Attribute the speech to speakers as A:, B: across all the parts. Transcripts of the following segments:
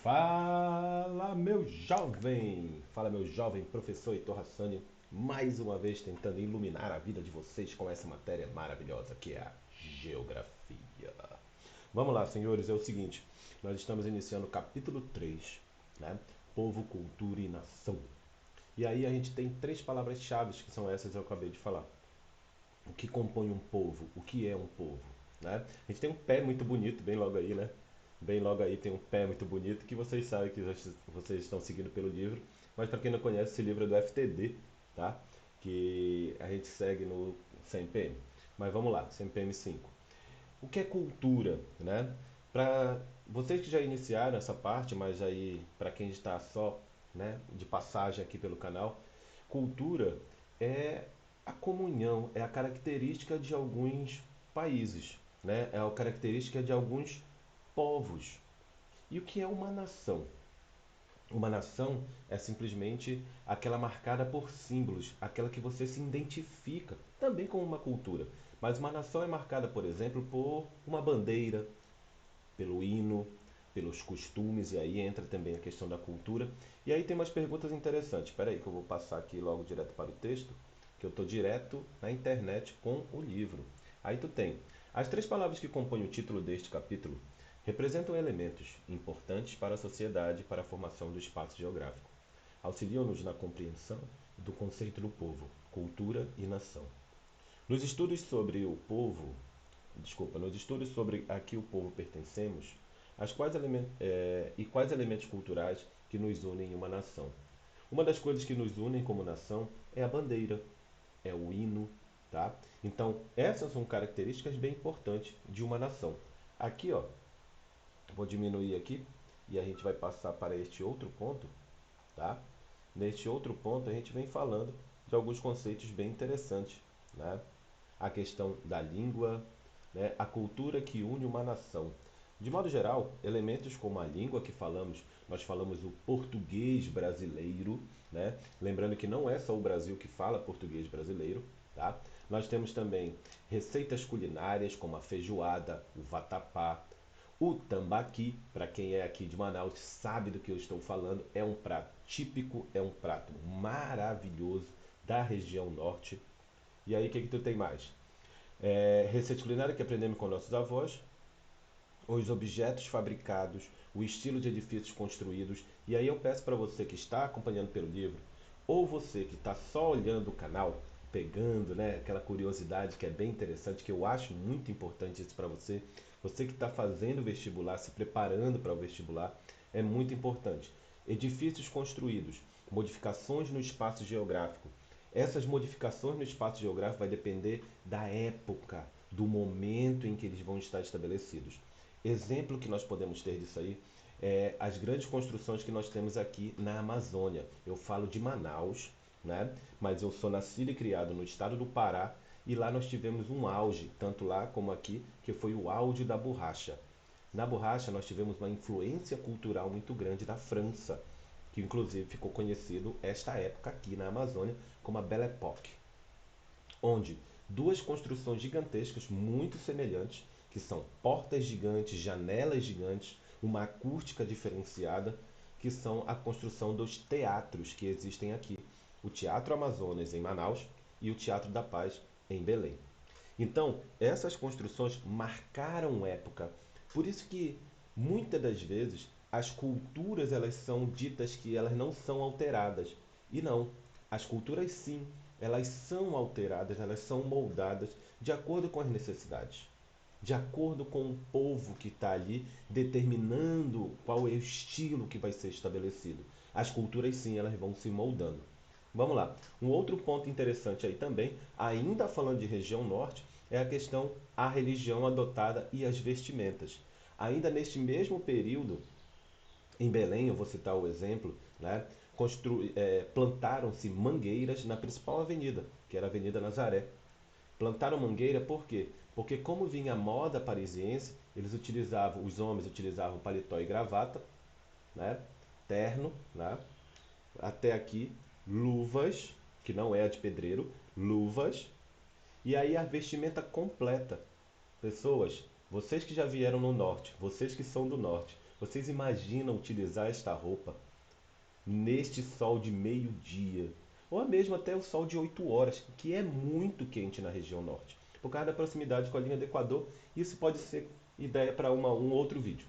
A: Fala meu jovem professor Heitor Hassani, mais uma vez tentando iluminar a vida de vocês com essa matéria maravilhosa que é a geografia. Vamos lá, senhores, é o seguinte, nós estamos iniciando o capítulo 3, né? Povo, cultura e nação. E aí a gente tem três palavras-chave que são essas que eu acabei de falar. O que compõe um povo? O que é um povo? Né? A gente tem um pé muito bonito, bem logo aí, né? Bem logo aí tem um pé muito bonito que vocês sabem que vocês estão seguindo pelo livro. Mas para quem não conhece, esse livro é do FTD, tá? Que a gente segue no CNPM. Mas vamos lá, CNPM 5. O que é cultura, né? Para vocês que já iniciaram essa parte, mas aí para quem está só, né, de passagem aqui pelo canal, cultura é a comunhão, é a característica de alguns países, né? É a característica de alguns povos. E o que é uma nação? Uma nação é simplesmente aquela marcada por símbolos, aquela que você se identifica, também com uma cultura. Mas uma nação é marcada, por exemplo, por uma bandeira, pelo hino, pelos costumes, e aí entra também a questão da cultura. E aí tem umas perguntas interessantes. Espera aí que eu vou passar aqui logo direto para o texto, que eu estou direto na internet com o livro. Aí tu tem. As três palavras que compõem o título deste capítulo representam elementos importantes para a sociedade e para a formação do espaço geográfico. Auxiliam-nos na compreensão do conceito do povo, cultura e nação. Nos estudos sobre o povo, nos estudos sobre a que o povo pertencemos, e quais elementos culturais que nos unem em uma nação. Uma das coisas que nos unem como nação é a bandeira, é o hino, tá? Então, essas são características bem importantes de uma nação. Aqui, ó, vou diminuir aqui e a gente vai passar para este outro ponto, tá? Neste outro ponto, a gente vem falando de alguns conceitos bem interessantes, né? A questão da língua, né? A cultura que une uma nação. De modo geral, elementos como a língua que falamos, nós falamos o português brasileiro, né? Lembrando que não é só o Brasil que fala português brasileiro, tá? Nós temos também receitas culinárias como a feijoada, o vatapá, o tambaqui, para quem é aqui de Manaus sabe do que eu estou falando, é um prato típico, é um prato maravilhoso da região norte. E aí, o que que tu tem mais? Receita culinária que aprendemos com nossos avós, os objetos fabricados, o estilo de edifícios construídos. E aí eu peço para você que está acompanhando pelo livro, ou você que está só olhando o canal, pegando, né, aquela curiosidade que é bem interessante, que eu acho muito importante isso para você. Você que está fazendo vestibular, se preparando para o vestibular, é muito importante. Edifícios construídos, modificações no espaço geográfico. Essas modificações no espaço geográfico vai depender da época, do momento em que eles vão estar estabelecidos. Exemplo que nós podemos ter disso aí é as grandes construções que nós temos aqui na Amazônia. Eu falo de Manaus, né? Mas eu sou nascido e criado no estado do Pará e lá nós tivemos um auge, tanto lá como aqui, que foi o auge da borracha. Na borracha nós tivemos uma influência cultural muito grande da França, que inclusive ficou conhecido esta época aqui na Amazônia como a Belle Époque, onde duas construções gigantescas muito semelhantes, que são portas gigantes, janelas gigantes, uma acústica diferenciada, que são a construção dos teatros que existem aqui. O Teatro Amazonas em Manaus e o Teatro da Paz em Belém. Então, essas construções marcaram época. Por isso que muitas das vezes as culturas elas são ditas que elas não são alteradas. E não, as culturas sim, elas são alteradas, elas são moldadas de acordo com as necessidades, de acordo com o povo que está ali determinando qual é o estilo que vai ser estabelecido. As culturas sim, elas vão se moldando. Vamos lá. Um outro ponto interessante aí também, ainda falando de região norte, é a questão a religião adotada e as vestimentas. Ainda neste mesmo período, em Belém, eu vou citar o exemplo, né? Plantaram-se mangueiras na principal avenida, que era a Avenida Nazaré. Plantaram mangueira por quê? Porque como vinha a moda parisiense, os homens utilizavam paletó e gravata, né? Terno, né? Até aqui, luvas, que não é a de pedreiro, luvas, e aí a vestimenta completa. Pessoas, vocês que já vieram no norte, vocês que são do norte, Vocês imaginam utilizar esta roupa neste sol de meio-dia, ou mesmo até o sol de 8 horas, que é muito quente na região norte. Por causa da proximidade com a linha do Equador, isso pode ser ideia para um outro vídeo.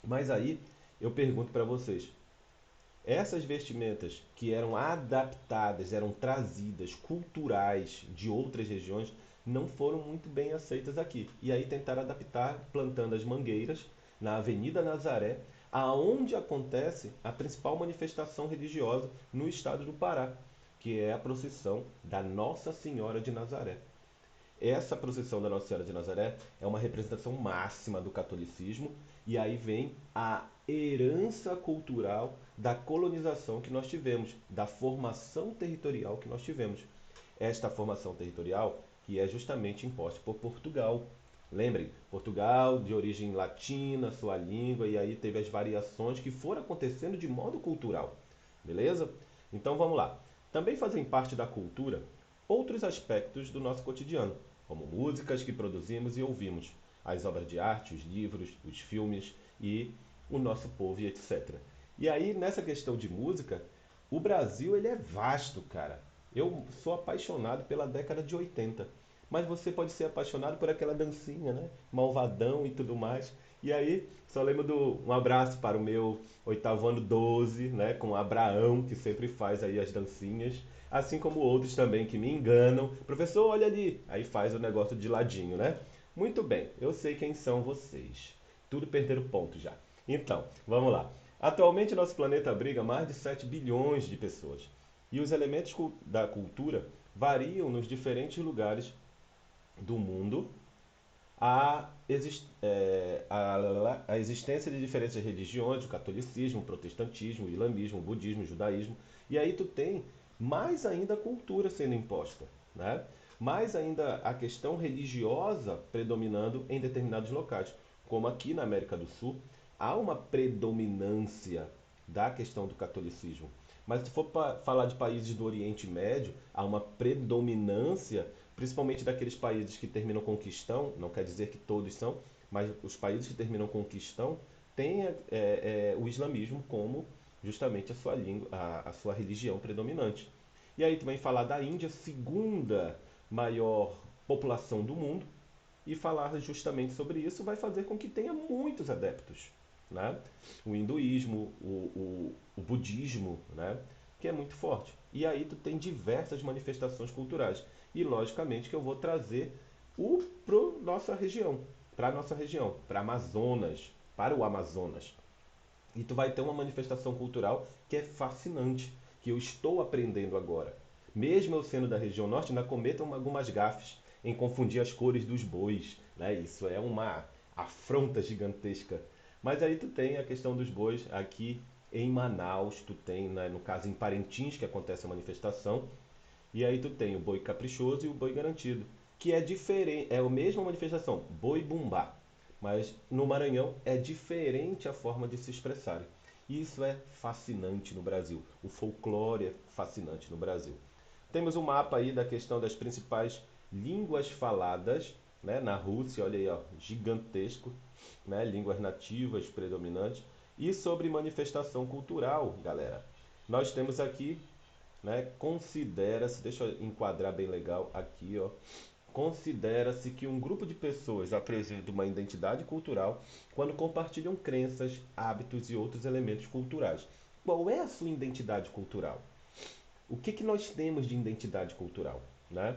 A: Mas aí eu pergunto para vocês, essas vestimentas que eram adaptadas, eram trazidas, culturais de outras regiões, não foram muito bem aceitas aqui. E aí tentaram adaptar plantando as mangueiras na Avenida Nazaré, aonde acontece a principal manifestação religiosa no estado do Pará, que é a procissão da Nossa Senhora de Nazaré. Essa procissão da Nossa Senhora de Nazaré é uma representação máxima do catolicismo, e aí vem a herança cultural da colonização que nós tivemos, da formação territorial que nós tivemos. Esta formação territorial que é justamente imposta por Portugal. Lembrem, Portugal de origem latina, sua língua, e aí teve as variações que foram acontecendo de modo cultural. Beleza? Então vamos lá. Também fazem parte da cultura outros aspectos do nosso cotidiano, como músicas que produzimos e ouvimos, as obras de arte, os livros, os filmes e o nosso povo e etc. E aí, nessa questão de música, o Brasil ele é vasto, cara. Eu sou apaixonado pela década de 80, mas você pode ser apaixonado por aquela dancinha, né? Malvadão e tudo mais. E aí, só lembro do um abraço para o meu oitavo ano 12, né? Com o Abraão, que sempre faz aí as dancinhas. Assim como outros também que me enganam. Professor, olha ali. Aí faz o negócio de ladinho, né? Muito bem, eu sei quem são vocês. Tudo perderam ponto já. Então, vamos lá. Atualmente, nosso planeta abriga mais de 7 bilhões de pessoas. E os elementos da cultura variam nos diferentes lugares do mundo. A existência de diferentes religiões, o catolicismo, o protestantismo, o islamismo, o budismo, o judaísmo. E aí tu tem mais ainda a cultura sendo imposta, né? Mais ainda a questão religiosa predominando em determinados locais. Como aqui na América do Sul, há uma predominância da questão do catolicismo. Mas se for falar de países do Oriente Médio, há uma predominância, principalmente daqueles países que terminam com quistão, não quer dizer que todos são, mas os países que terminam com quistão têm o islamismo como justamente a sua língua, a sua religião predominante. E aí tu vem falar da Índia, segunda maior população do mundo, e falar justamente sobre isso vai fazer com que tenha muitos adeptos, né? O hinduísmo, o budismo, né? Que é muito forte. E aí tu tem diversas manifestações culturais. E logicamente que eu vou trazer para nossa região, para Amazonas, para o Amazonas. E tu vai ter uma manifestação cultural que é fascinante, que eu estou aprendendo agora. Mesmo eu sendo da região norte, ainda cometo algumas gafes em confundir as cores dos bois, né? Isso é uma afronta gigantesca. Mas aí tu tem a questão dos bois aqui em Manaus, tu tem, né, no caso em Parintins, que acontece a manifestação, e aí tu tem o boi caprichoso e o boi garantido, que é diferente, é a mesma manifestação, boi bumbá, mas no Maranhão é diferente a forma de se expressar. E isso é fascinante no Brasil. O folclore é fascinante no Brasil. Temos um mapa aí da questão das principais línguas faladas, né, na Rússia, olha aí, ó, gigantesco, né, línguas nativas predominantes. E sobre manifestação cultural, galera, nós temos aqui, né, considera-se, deixa eu enquadrar bem legal aqui, ó, considera-se que um grupo de pessoas apresenta uma identidade cultural quando compartilham crenças, hábitos e outros elementos culturais. Qual é a sua identidade cultural? O que nós temos de identidade cultural, né?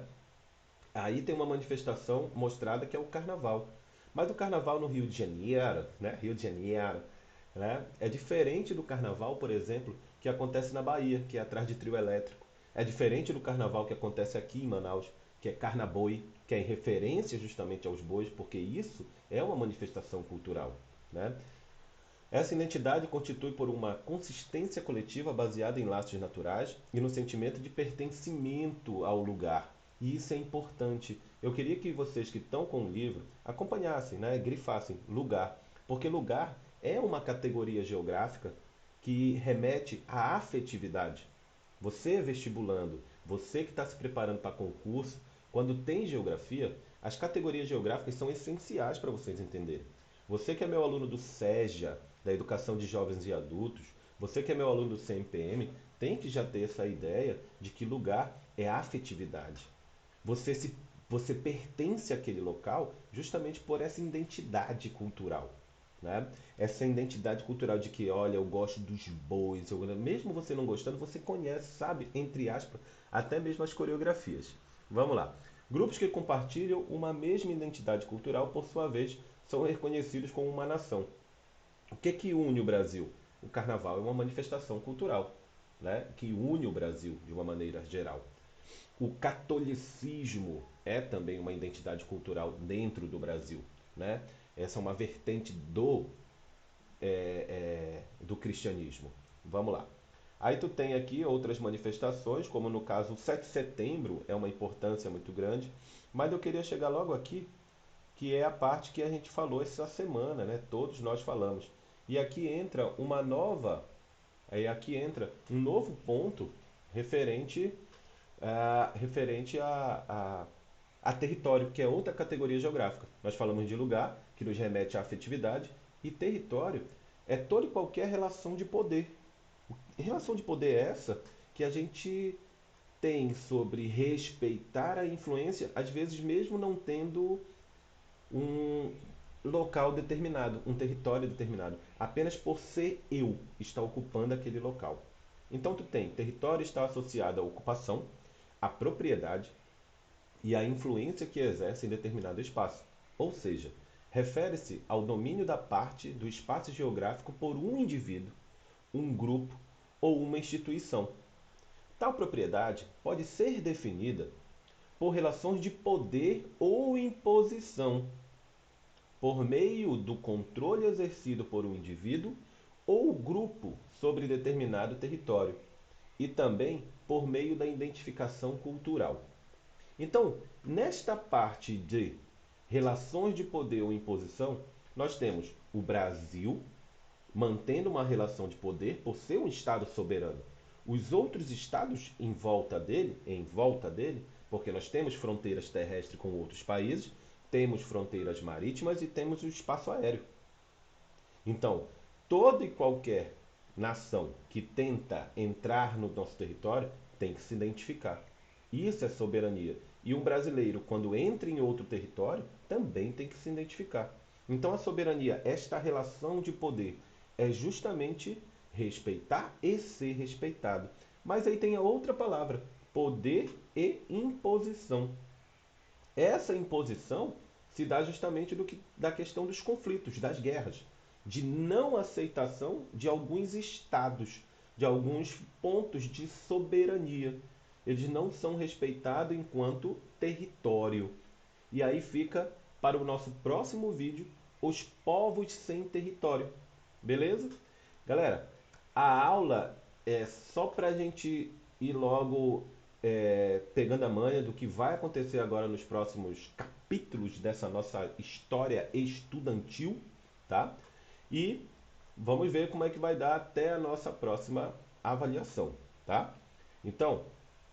A: Aí tem uma manifestação mostrada que é o carnaval. Mas o carnaval no Rio de Janeiro, né? Rio de Janeiro, né? É diferente do carnaval, por exemplo, que acontece na Bahia, que é atrás de trio elétrico. É diferente do carnaval que acontece aqui em Manaus, que é carnaboi, que é em referência justamente aos bois, porque isso é uma manifestação cultural, né? Essa identidade constitui por uma consistência coletiva baseada em laços naturais e no sentimento de pertencimento ao lugar. E isso é importante. Eu queria que vocês que estão com o livro acompanhassem, né, grifassem lugar, porque lugar é uma categoria geográfica que remete à afetividade. Você é vestibulando, você que está se preparando para concurso, quando tem geografia, as categorias geográficas são essenciais para vocês entenderem. Você que é meu aluno do SEJA, da Educação de Jovens e Adultos, você que é meu aluno do CMPM, tem que já ter essa ideia de que lugar é afetividade. Você se você pertence àquele local justamente por essa identidade cultural, né? Essa identidade cultural de que, olha, eu gosto dos bois, mesmo você não gostando, você conhece, sabe, entre aspas, até mesmo as coreografias. Vamos lá. Grupos que compartilham uma mesma identidade cultural, por sua vez, são reconhecidos como uma nação. O que une o Brasil? O carnaval é uma manifestação cultural, né, que une o Brasil de uma maneira geral. O catolicismo é também uma identidade cultural dentro do Brasil, né? Essa é uma vertente do cristianismo. Vamos lá. Aí tu tem aqui outras manifestações, como no caso o 7 de setembro é uma importância muito grande, mas eu queria chegar logo aqui, que é a parte que a gente falou essa semana, né? Todos nós falamos. E aqui entra aqui entra um novo ponto referente a território, que é outra categoria geográfica. Nós falamos de lugar, que nos remete à afetividade, e território é toda e qualquer relação de poder. Relação de poder é essa que a gente tem sobre respeitar a influência, às vezes mesmo não tendo um local determinado, um território determinado, apenas por ser eu está ocupando aquele local. Então tu tem território está associado à ocupação, à propriedade e à influência que exerce em determinado espaço. Ou seja, refere-se ao domínio da parte do espaço geográfico por um indivíduo, um grupo ou uma instituição. Tal propriedade pode ser definida por relações de poder ou imposição, por meio do controle exercido por um indivíduo ou grupo sobre determinado território, e também por meio da identificação cultural. Então, nesta parte de relações de poder ou imposição, nós temos o Brasil mantendo uma relação de poder por ser um Estado soberano. Os outros estados em volta dele, porque nós temos fronteiras terrestres com outros países, temos fronteiras marítimas e temos o espaço aéreo. Então, toda e qualquer nação que tenta entrar no nosso território tem que se identificar. Isso é soberania. E um brasileiro, quando entra em outro território, também tem que se identificar. Então, a soberania, esta relação de poder, é justamente respeitar e ser respeitado. Mas aí tem a outra palavra: poder e imposição. Essa imposição se dá justamente da questão dos conflitos, das guerras, de não aceitação de alguns estados, de alguns pontos de soberania. Eles não são respeitados enquanto território. E aí fica para o nosso próximo vídeo os povos sem território. Beleza? Galera, a aula é só para a gente ir logo pegando a manha do que vai acontecer agora nos próximos capítulos dessa nossa história estudantil, tá? E vamos ver como é que vai dar até a nossa próxima avaliação, tá? Então,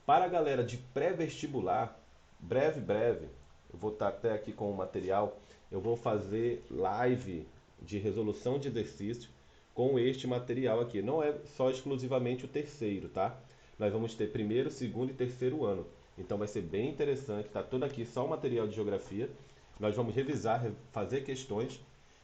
A: para a galera de pré-vestibular, breve, eu vou estar até aqui com o material, eu vou fazer live de resolução de exercício com este material aqui. Não é só exclusivamente o terceiro, tá? Nós vamos ter primeiro, segundo e terceiro ano. Então vai ser bem interessante. Tá todo aqui só o material de geografia. Nós vamos revisar, fazer questões.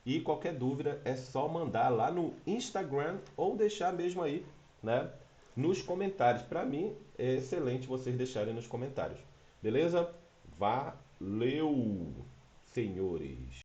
A: E qualquer dúvida é só mandar lá no Instagram ou deixar mesmo aí, né, nos comentários. Para mim é excelente vocês deixarem nos comentários. Beleza? Valeu, senhores!